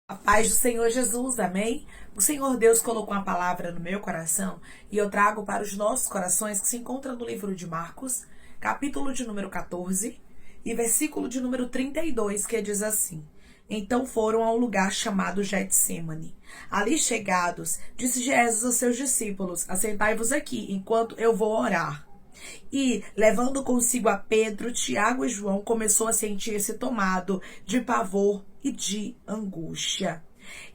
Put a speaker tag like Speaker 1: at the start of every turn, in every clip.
Speaker 1: A paz do Senhor Jesus, amém? O Senhor Deus colocou uma palavra no meu coração e eu trago para os nossos corações que se encontra no livro de Marcos, capítulo de número 14 e versículo de número 32, que diz assim: Então foram a um lugar chamado Getsêmani. Ali chegados, disse Jesus aos seus discípulos: Assentai-vos aqui, enquanto eu vou orar. E, levando consigo a Pedro, Tiago e João, começou a sentir-se tomado de pavor e de angústia.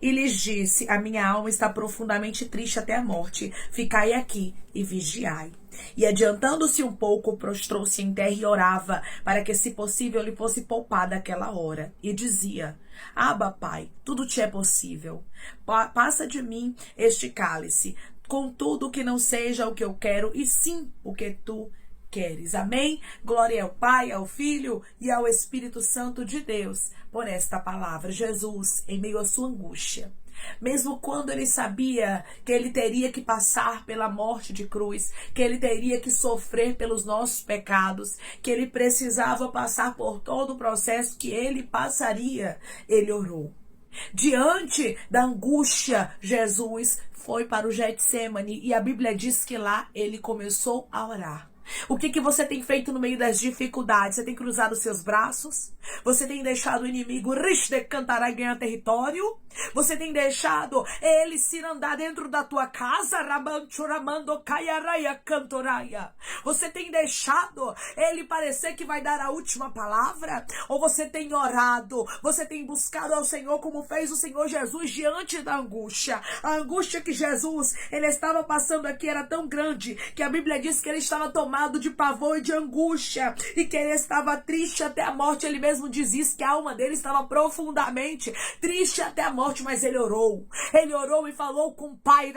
Speaker 1: E lhes disse: A minha alma está profundamente triste até a morte. Ficai aqui e vigiai. E adiantando-se um pouco, prostrou-se em terra e orava, para que, se possível, lhe fosse poupada aquela hora. E dizia: Abba, Pai, tudo te é possível. Passa de mim este cálice, contudo que não seja o que eu quero, e sim o que tu queres. Amém? Glória ao Pai, ao Filho e ao Espírito Santo de Deus por esta palavra. Jesus, em meio à sua angústia, mesmo quando ele sabia que ele teria que passar pela morte de cruz, que ele teria que sofrer pelos nossos pecados, que ele precisava passar por todo o processo que ele passaria, ele orou. Diante da angústia, Jesus foi para o Getsêmani e a Bíblia diz que lá ele começou a orar. O que você tem feito no meio das dificuldades? Você tem cruzado os seus braços? Você tem deixado o inimigo cantar e ganhar território? Você tem deixado ele se andar dentro da tua casa? Você tem deixado ele parecer que vai dar a última palavra? Ou você tem orado? Você tem buscado ao Senhor como fez o Senhor Jesus diante da angústia? A angústia que Jesus ele estava passando aqui era tão grande que a Bíblia diz que ele estava tomado de pavor e de angústia e que ele estava triste até a morte. Ele mesmo diz isso, que a alma dele estava profundamente triste até a morte, mas ele orou e falou com o Pai.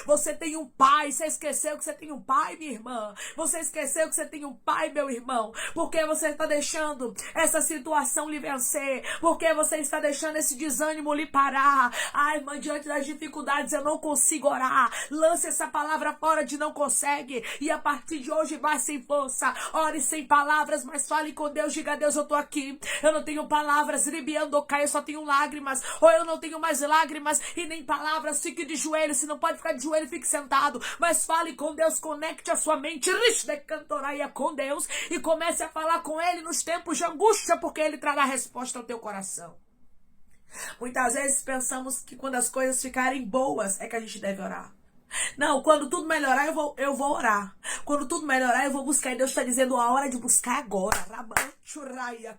Speaker 1: Você tem um pai. Você esqueceu que você tem um pai, minha irmã? Você esqueceu que você tem um pai, meu irmão? Porque você está deixando essa situação lhe vencer? Porque você está deixando esse desânimo lhe parar? Ai, irmã, diante das dificuldades eu não consigo orar. Lance essa palavra fora de não consegue. E a partir de hoje vai sem força. Ore sem palavras, mas fale com Deus. Diga: Deus, eu tô aqui. Eu não tenho palavras. Eu só tenho lágrimas. Ou eu não tenho mais lágrimas e nem palavras. Fique de joelho. Se não pode ficar de joelho, fique sentado. Mas fale com Deus. Conecte a sua mente com Deus. E comece a falar com Ele nos tempos de angústia, porque Ele trará resposta ao teu coração. Muitas vezes pensamos que quando as coisas ficarem boas é que a gente deve orar. Não, quando tudo melhorar, eu vou orar. Quando tudo melhorar, eu vou buscar. E Deus está dizendo: a hora de buscar agora.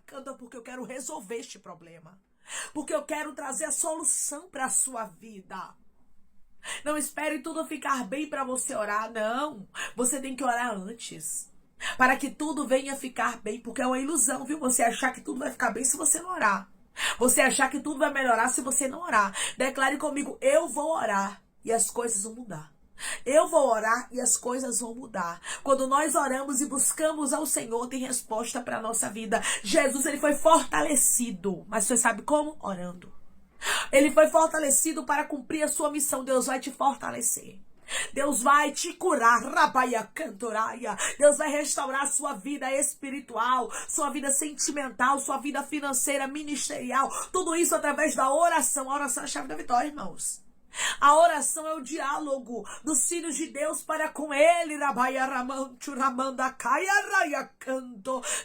Speaker 1: Canta, porque eu quero resolver este problema. Porque eu quero trazer a solução para a sua vida. Não espere tudo ficar bem para você orar, não. Você tem que orar antes, para que tudo venha ficar bem. Porque é uma ilusão, viu? Você achar que tudo vai ficar bem se você não orar. Você achar que tudo vai melhorar se você não orar. Declare comigo: eu vou orar. E as coisas vão mudar. Eu vou orar e as coisas vão mudar. Quando nós oramos e buscamos ao Senhor, tem resposta para a nossa vida. Jesus, ele foi fortalecido. Mas você sabe como? Orando. Ele foi fortalecido para cumprir a sua missão. Deus vai te fortalecer. Deus vai te curar, Deus vai restaurar sua vida espiritual, sua vida sentimental, sua vida financeira, ministerial. Tudo isso através da oração. A oração é a chave da vitória, irmãos. A oração é o diálogo dos filhos de Deus para com Ele.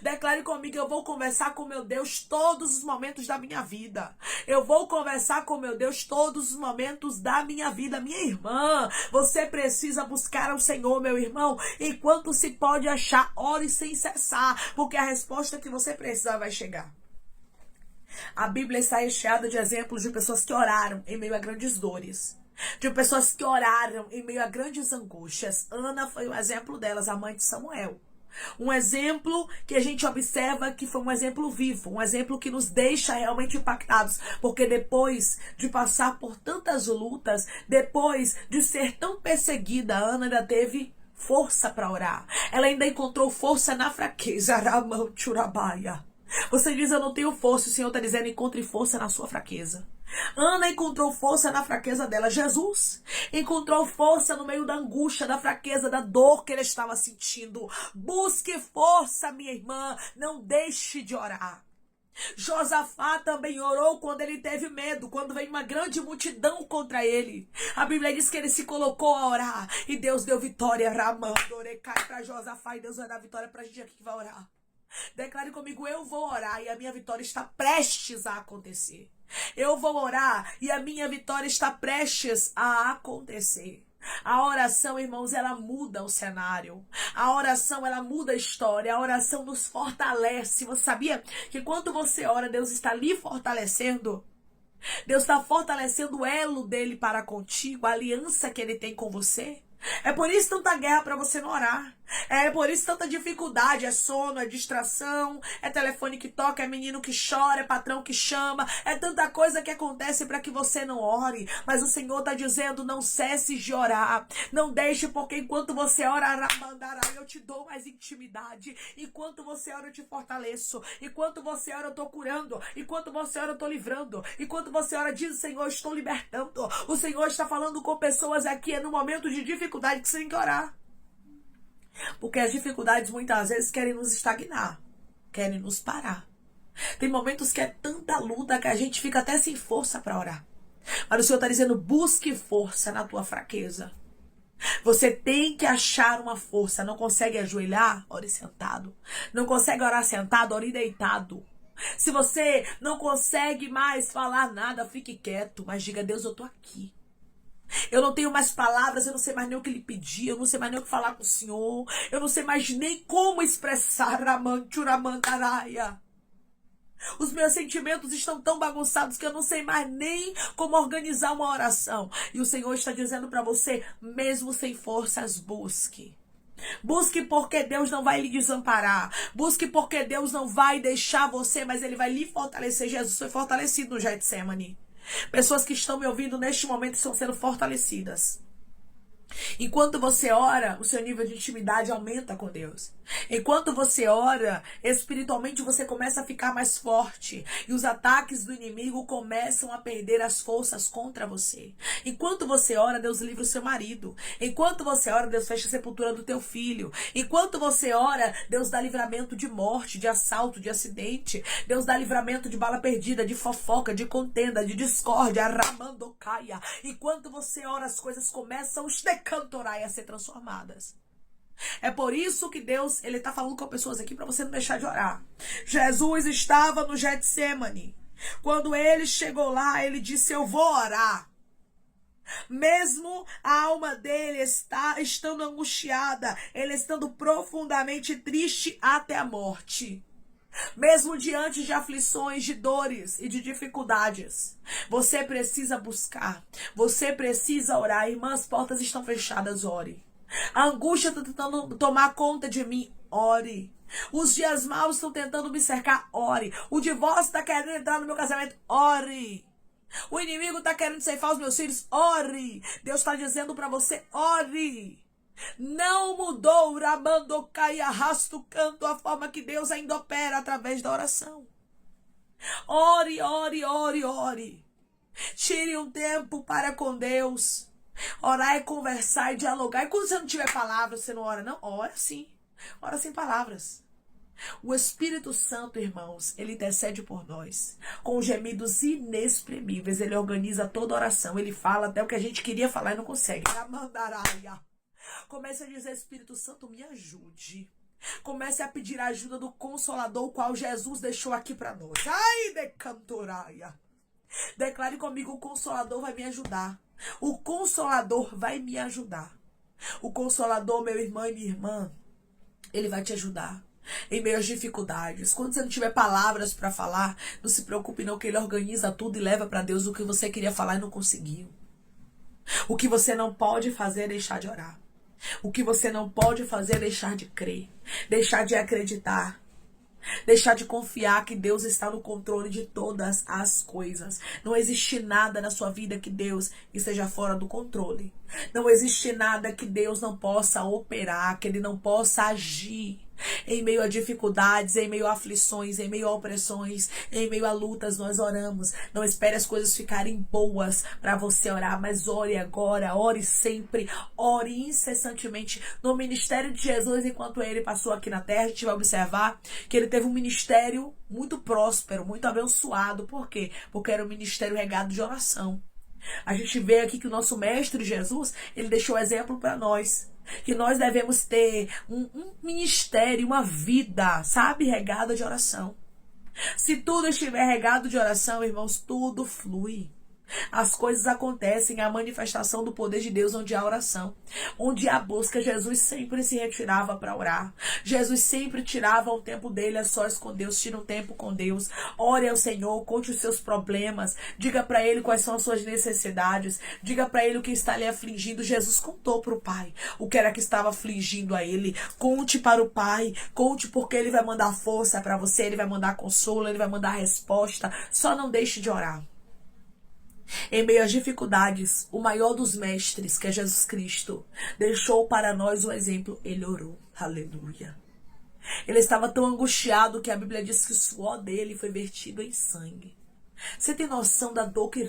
Speaker 1: Declare comigo: eu vou conversar com meu Deus todos os momentos da minha vida. Eu vou conversar com meu Deus todos os momentos da minha vida. Minha irmã, você precisa buscar ao Senhor, meu irmão. Enquanto se pode achar, ore sem cessar, porque a resposta que você precisa vai chegar. A Bíblia está recheada de exemplos de pessoas que oraram em meio a grandes dores. De pessoas que oraram em meio a grandes angústias. Ana foi um exemplo delas, a mãe de Samuel. Um exemplo que a gente observa que foi um exemplo vivo. Um exemplo que nos deixa realmente impactados. Porque depois de passar por tantas lutas, depois de ser tão perseguida, Ana ainda teve força para orar. Ela ainda encontrou força na fraqueza. Você diz: eu não tenho força. O Senhor está dizendo: encontre força na sua fraqueza. Ana encontrou força na fraqueza dela. Jesus encontrou força no meio da angústia, da fraqueza, da dor que ele estava sentindo. Busque força, minha irmã. Não deixe de orar. Josafá também orou quando ele teve medo, quando veio uma grande multidão contra ele. A Bíblia diz que ele se colocou a orar e Deus deu vitória. Ramandoricai para Josafá, e Deus vai dar vitória para a gente aqui que vai orar. Declare comigo: eu vou orar e a minha vitória está prestes a acontecer. Eu vou orar e a minha vitória está prestes a acontecer. A oração, irmãos, ela muda o cenário. A oração, ela muda a história. A oração nos fortalece. Você sabia que quando você ora, Deus está lhe fortalecendo? Deus está fortalecendo o elo dele para contigo, a aliança que ele tem com você. É por isso tanta guerra para você não orar. É por isso tanta dificuldade. É sono, é distração, é telefone que toca, é menino que chora, é patrão que chama. É tanta coisa que acontece para que você não ore. Mas o Senhor está dizendo: não cesse de orar. Não deixe, porque enquanto você ora, eu te dou mais intimidade. Enquanto você ora, eu te fortaleço. Enquanto você ora, eu estou curando. Enquanto você ora, eu estou livrando. Enquanto você ora, diz o Senhor: eu estou libertando. O Senhor está falando com pessoas aqui. É no momento de dificuldade que você tem que orar. Porque as dificuldades muitas vezes querem nos estagnar, querem nos parar. Tem momentos que é tanta luta que a gente fica até sem força para orar. Mas o Senhor está dizendo: busque força na tua fraqueza. Você tem que achar uma força. Não consegue ajoelhar? Ore sentado. Não consegue orar sentado? Ore deitado. Se você não consegue mais falar nada, fique quieto, mas diga: Deus, eu estou aqui. Eu não tenho mais palavras, eu não sei mais nem o que lhe pedir, eu não sei mais nem o que falar com o Senhor, eu não sei mais nem como expressar Ramanturamandaraya. Os meus sentimentos estão tão bagunçados que eu não sei mais nem como organizar uma oração. E o Senhor está dizendo para você: mesmo sem forças, busque. Busque, porque Deus não vai lhe desamparar. Busque, porque Deus não vai deixar você, mas Ele vai lhe fortalecer. Jesus foi fortalecido no Getsemane. Pessoas que estão me ouvindo neste momento estão sendo fortalecidas. Enquanto você ora, o seu nível de intimidade aumenta com Deus. Enquanto você ora, espiritualmente você começa a ficar mais forte. E os ataques do inimigo começam a perder as forças contra você. Enquanto você ora, Deus livra o seu marido. Enquanto você ora, Deus fecha a sepultura do teu filho. Enquanto você ora, Deus dá livramento de morte, de assalto, de acidente. Deus dá livramento de bala perdida, de fofoca, de contenda, de discórdia. Ramandocaia. Enquanto você ora, as coisas começam a ser transformadas. É por isso que Deus, Ele está falando com pessoas aqui para você não deixar de orar. Jesus estava no Getsemane. Quando Ele chegou lá, Ele disse: eu vou orar. Mesmo a alma dele estando angustiada, ele estando profundamente triste até a morte. Mesmo diante de aflições, de dores e de dificuldades, você precisa buscar, você precisa orar. Irmãs, as portas estão fechadas, ore. A angústia está tentando tomar conta de mim, ore. Os dias maus estão tentando me cercar, ore. O divórcio está querendo entrar no meu casamento, ore. O inimigo está querendo ceifar os meus filhos, ore. Deus está dizendo para você: ore. Não mudou, Ramandokai, arrasta o canto, a forma que Deus ainda opera através da oração. Ore, ore, ore, ore. Tire um tempo para com Deus. Orar é conversar e dialogar. E quando você não tiver palavras, você não ora, não? Ora sim. Ora sem palavras. O Espírito Santo, irmãos, ele intercede por nós com gemidos inexprimíveis. Ele organiza toda oração. Ele fala até o que a gente queria falar e não consegue. Ramandaraia. Comece a dizer: Espírito Santo, me ajude. Comece a pedir a ajuda do Consolador, o qual Jesus deixou aqui para nós. Ai, decantoraia. Declare comigo: o Consolador vai me ajudar. O Consolador vai me ajudar. O Consolador, meu irmão e minha irmã, ele vai te ajudar em meio às dificuldades. Quando você não tiver palavras para falar, não se preocupe não, que ele organiza tudo e leva para Deus o que você queria falar e não conseguiu. O que você não pode fazer é deixar de orar. O que você não pode fazer é deixar de crer, deixar de acreditar, deixar de confiar que Deus está no controle de todas as coisas. Não existe nada na sua vida que Deus esteja fora do controle. Não existe nada que Deus não possa operar, que Ele não possa agir. Em meio a dificuldades, em meio a aflições, em meio a opressões, em meio a lutas, nós oramos. Não espere as coisas ficarem boas para você orar, mas ore agora, ore sempre, ore incessantemente. No ministério de Jesus, enquanto ele passou aqui na terra, a gente vai observar que ele teve um ministério muito próspero, muito abençoado. Por quê? Porque era um ministério regado de oração. A gente vê aqui que o nosso mestre Jesus, ele deixou exemplo para nós. Que nós devemos ter um ministério, uma vida, sabe, regada de oração. Se tudo estiver regado de oração, irmãos, tudo flui. As coisas acontecem, a manifestação do poder de Deus onde há oração, onde há busca. Jesus sempre se retirava para orar. Jesus sempre tirava o tempo dele a sós com Deus, tira um tempo com Deus. Ore ao Senhor, conte os seus problemas, diga para ele quais são as suas necessidades, diga para ele o que está lhe afligindo. Jesus contou para o Pai o que era que estava afligindo a ele. Conte para o Pai, conte, porque ele vai mandar força para você, ele vai mandar consolo, ele vai mandar resposta. Só não deixe de orar. Em meio às dificuldades, o maior dos mestres, que é Jesus Cristo, deixou para nós o exemplo. Ele orou. Aleluia. Ele estava tão angustiado que a Bíblia diz que o suor dele foi vertido em sangue. Você tem noção da dor que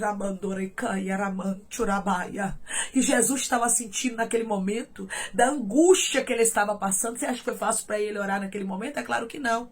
Speaker 1: Jesus estava sentindo naquele momento? Da angústia que ele estava passando? Você acha que foi fácil para ele orar naquele momento? É claro que não.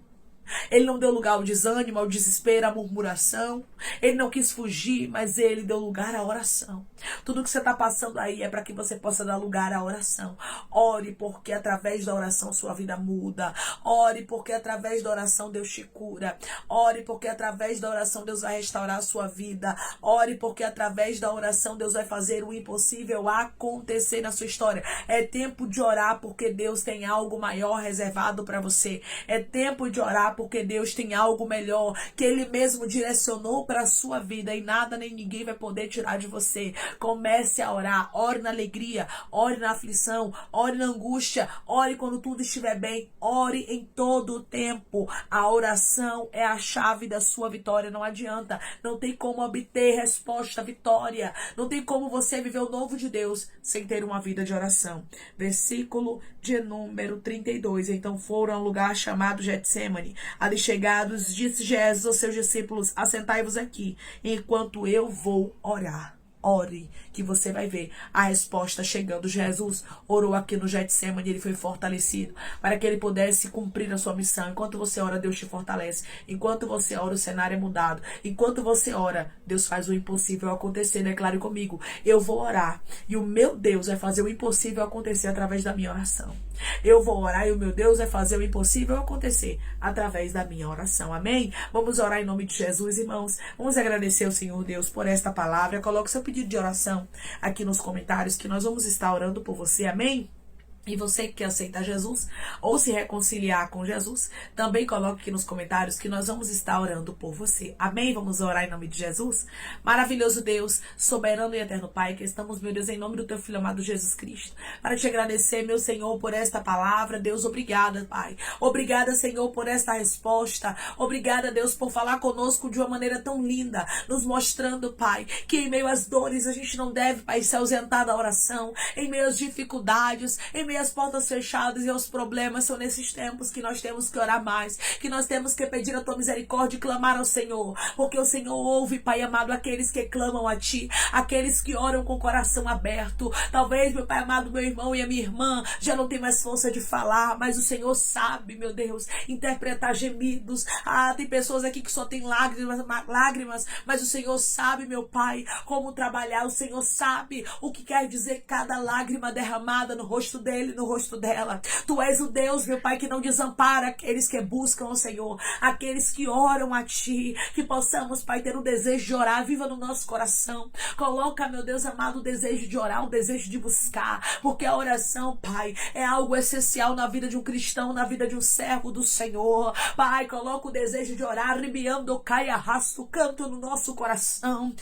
Speaker 1: Ele não deu lugar ao desânimo, ao desespero, à murmuração. Ele não quis fugir, mas ele deu lugar à oração. Tudo que você está passando aí é para que você possa dar lugar à oração. Ore, porque através da oração sua vida muda. Ore, porque através da oração Deus te cura. Ore, porque através da oração Deus vai restaurar a sua vida. Ore, porque através da oração Deus vai fazer o impossível acontecer na sua história. É tempo de orar, porque Deus tem algo maior reservado para você. É tempo de orar, porque Deus tem algo melhor que Ele mesmo direcionou para a sua vida, e nada nem ninguém vai poder tirar de você. Comece a orar, ore na alegria, ore na aflição, ore na angústia, ore quando tudo estiver bem, ore em todo o tempo. A oração é a chave da sua vitória. Não adianta, não tem como obter resposta, vitória, não tem como você viver o novo de Deus sem ter uma vida de oração. Versículo de número 32. Então foram a um lugar chamado Getsêmani. Ali chegados, disse Jesus aos seus discípulos: assentai-vos aqui, enquanto eu vou orar. Ore, que você vai ver a resposta chegando. Jesus orou aqui no Getsêmani, ele foi fortalecido para que ele pudesse cumprir a sua missão. Enquanto você ora, Deus te fortalece. Enquanto você ora, o cenário é mudado. Enquanto você ora, Deus faz o impossível acontecer. Declare comigo: eu vou orar e o meu Deus vai fazer o impossível acontecer através da minha oração. Eu vou orar e o meu Deus vai fazer o impossível acontecer através da minha oração. Amém? Vamos orar em nome de Jesus, irmãos. Vamos agradecer ao Senhor Deus por esta palavra. Coloque seu pedido de oração aqui nos comentários, que nós vamos estar orando por você. Amém? E você que quer aceitar Jesus ou se reconciliar com Jesus, também coloque aqui nos comentários que nós vamos estar orando por você. Amém? Vamos orar em nome de Jesus? Maravilhoso Deus, soberano e eterno Pai, que estamos, meu Deus, em nome do teu Filho amado Jesus Cristo, para te agradecer, meu Senhor, por esta palavra. Deus, obrigada, Pai. Obrigada, Senhor, por esta resposta. Obrigada, Deus, por falar conosco de uma maneira tão linda, nos mostrando, Pai, que em meio às dores a gente não deve, Pai, se ausentar da oração. Em meio às dificuldades, em meio às portas fechadas e aos problemas, são nesses tempos que nós temos que orar mais, que nós temos que pedir a tua misericórdia e clamar ao Senhor, porque o Senhor ouve, Pai amado, aqueles que clamam a ti, aqueles que oram com o coração aberto. Talvez, meu Pai amado, meu irmão e a minha irmã já não tem mais força de falar, mas o Senhor sabe, meu Deus, interpretar gemidos. Tem pessoas aqui que só tem lágrimas, mas o Senhor sabe, meu Pai, como trabalhar. O Senhor sabe o que quer dizer cada lágrima derramada no rosto dele, no rosto dela. Tu és o Deus, meu Pai, que não desampara aqueles que buscam o Senhor, aqueles que oram a ti. Que possamos, Pai, ter o desejo de orar. Viva no nosso coração. Coloca, meu Deus amado, o desejo de orar, o desejo de buscar, porque a oração, Pai, é algo essencial na vida de um cristão, na vida de um servo do Senhor. Pai, coloca o desejo de orar, ribiando, cai, arrasto, canto no nosso coração.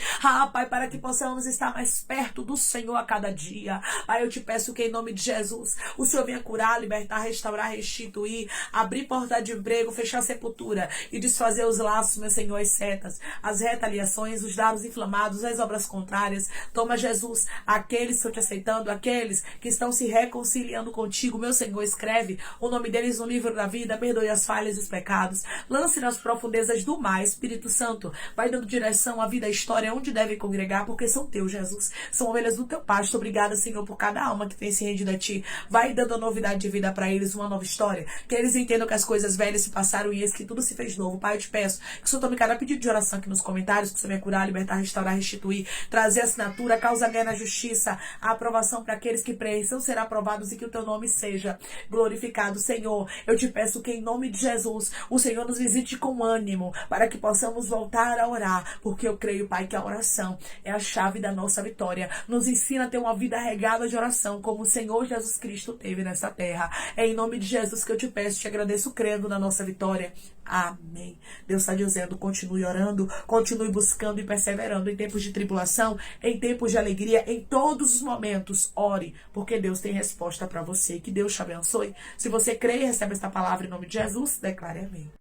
Speaker 1: Pai, para que possamos estar mais perto do Senhor a cada dia. Pai, eu te peço que em nome de Jesus Jesus. O Senhor venha curar, libertar, restaurar, restituir, abrir porta de emprego, fechar a sepultura e desfazer os laços, meu Senhor, as setas, as retaliações, os dardos inflamados, as obras contrárias. Toma, Jesus, aqueles que estão te aceitando, aqueles que estão se reconciliando contigo, meu Senhor, escreve o nome deles no livro da vida, perdoe as falhas e os pecados, lance nas profundezas do mar. Espírito Santo, vai dando direção à vida, à história, onde devem congregar, porque são teus, Jesus, são ovelhas do teu pasto. Obrigada, Senhor, por cada alma que tem se rendido a ti. Vai dando novidade de vida para eles, uma nova história, que eles entendam que as coisas velhas se passaram e eis que tudo se fez novo. Pai, eu te peço que o Senhor tome cada pedido de oração aqui nos comentários, que o Senhor venha curar, libertar, restaurar, restituir, trazer assinatura, causa ganha na justiça, a aprovação para aqueles que precisam ser aprovados e que o teu nome seja glorificado. Senhor, eu te peço que em nome de Jesus, o Senhor nos visite com ânimo, para que possamos voltar a orar, porque eu creio, Pai, que a oração é a chave da nossa vitória. Nos ensina a ter uma vida regada de oração, como o Senhor Jesus Cristo teve nessa terra. É em nome de Jesus que eu te peço, te agradeço, crendo na nossa vitória. Amém. Deus está dizendo, continue orando, continue buscando e perseverando em tempos de tribulação, em tempos de alegria, em todos os momentos. Ore, porque Deus tem resposta para você. Que Deus te abençoe. Se você crê e recebe esta palavra em nome de Jesus, declare amém.